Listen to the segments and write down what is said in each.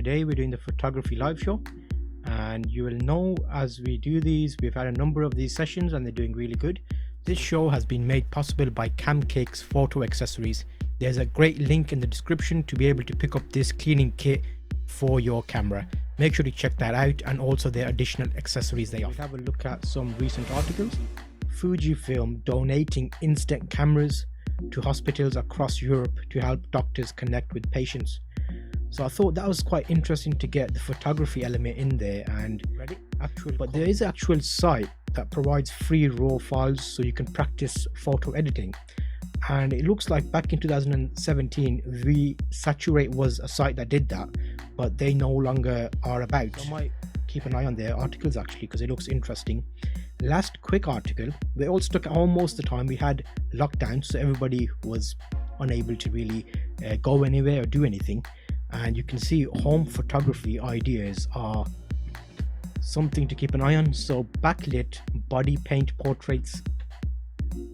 today we're doing the photography live show, and you will know as we do these, we've had a number of these sessions and they're doing really good. This show has been made possible by Camcake's photo accessories. There's a great link in the description to be able to pick up this cleaning kit for your camera. Make sure to check that out, and also their additional accessories they offer. We'll have a look at some recent articles. Fujifilm donating instant cameras to hospitals across Europe to help doctors connect with patients. So I thought that was quite interesting to get the photography element in there. And but there is an actual site that provides free raw files so you can practice photo editing. And it looks like back in 2017 Saturate was a site that did that, but they no longer are about. So I might keep an eye on their articles actually, because it looks interesting. Last quick article, we're all stuck at home most of the time. We had lockdown, so everybody was unable to really go anywhere or do anything, and you can see home photography ideas are something to keep an eye on. So backlit body paint portraits,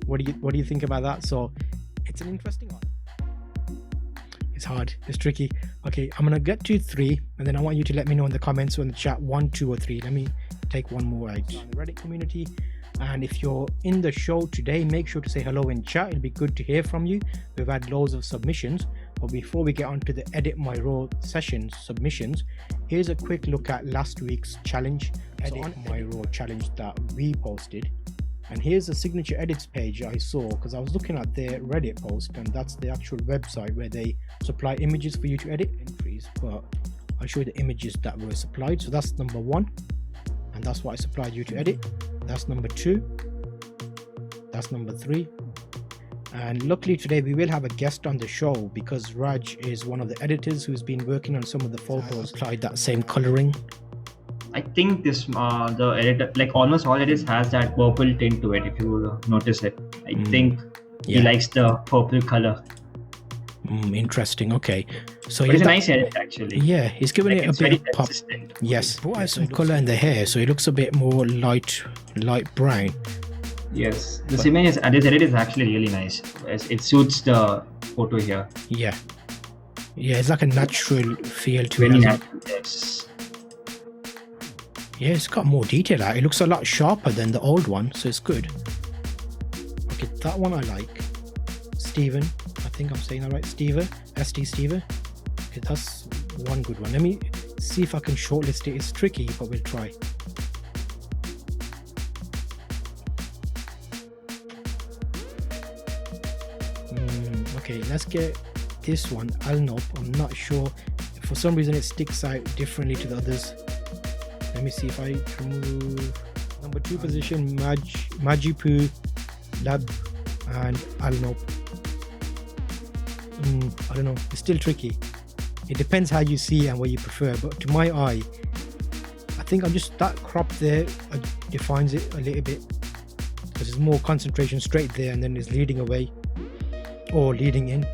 what do you think about that? So it's an interesting one. It's hard, it's tricky. Okay, I'm gonna get to 3 and then I want you to let me know in the comments or in the chat 1, 2 or 3. Let me take one more out on the Reddit community. And if you're in the show today, make sure to say hello in chat. It'll be good to hear from you. We've had loads of submissions, but before we get on to the Edit My Raw sessions submissions, here's a quick look at last week's challenge, Edit My Raw challenge that we posted. And here's the signature edits page I saw, because I was looking at their Reddit post, and that's the actual website where they supply images for you to edit entries. But I'll show you the images that were supplied. So that's number 1, and that's what I supplied you to edit. That's number 2, that's number 3, and luckily today we will have a guest on the show because Raj is one of the editors who's been working on some of the photos. Applied that same coloring. I think this the editor, like almost all edits, has that purple tint to it. If you will notice it, I think he likes the purple color. Interesting. Okay, so it's a nice edit actually. Yeah, he's giving it a bit of pop. Consistent. Yes, brought some color in the hair, so it looks a bit more light brown. Yes, this edit is actually really nice. It suits the photo here. Yeah, it's like a natural feel to very it. Natural, yes. Yeah, it's got more detail out. It looks a lot sharper than the old one, so it's good. Okay, that one I like. Steven, I think I'm saying that right. Steve. Okay, that's one good one. Let me see if I can shortlist it. It's tricky, but we'll try. Okay, let's get this one. Alnop. I'm not sure. For some reason, it sticks out differently to the others. Let me see if I remove number 2 position, Majipu, Lab, and Alnop. I don't know. It's still tricky. It depends how you see and what you prefer. But to my eye, I think I'm just that crop there defines it a little bit, because there's more concentration straight there, and then it's leading away or leading in.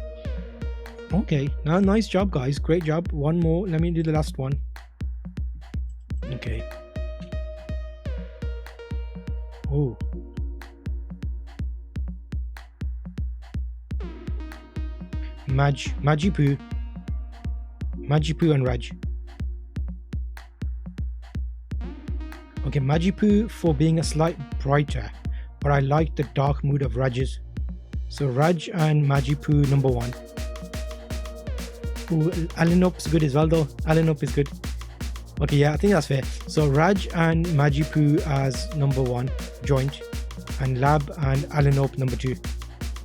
Okay, now nice job, guys. Great job. One more. Let me do the last one. Okay. Oh. Majipu and Raj. Okay, Majipu for being a slight brighter, but I like the dark mood of Raj's. So Raj and Majipu number 1. Ooh, Alanop's good as well though. Alanop is good. Okay, yeah, I think that's fair. So Raj and Majipu as number 1 joint, and Lab and Alanop number 2.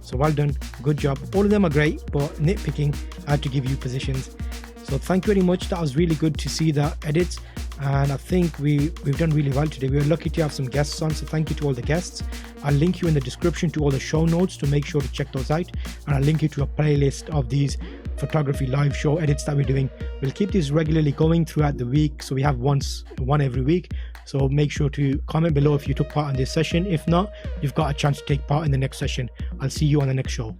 So well done, good job. All of them are great, but nitpicking, I had to give you positions. So thank you very much. That was really good to see that edits, and I think we've done really well today. We were lucky to have some guests on, so thank you to all the guests. I'll link you in the description to all the show notes, to make sure to check those out, and I'll link you to a playlist of these photography live show edits that we're doing. We'll keep these regularly going throughout the week, so we have one every week. So make sure to comment below if you took part in this session. If not, you've got a chance to take part in the next session. I'll see you on the next show.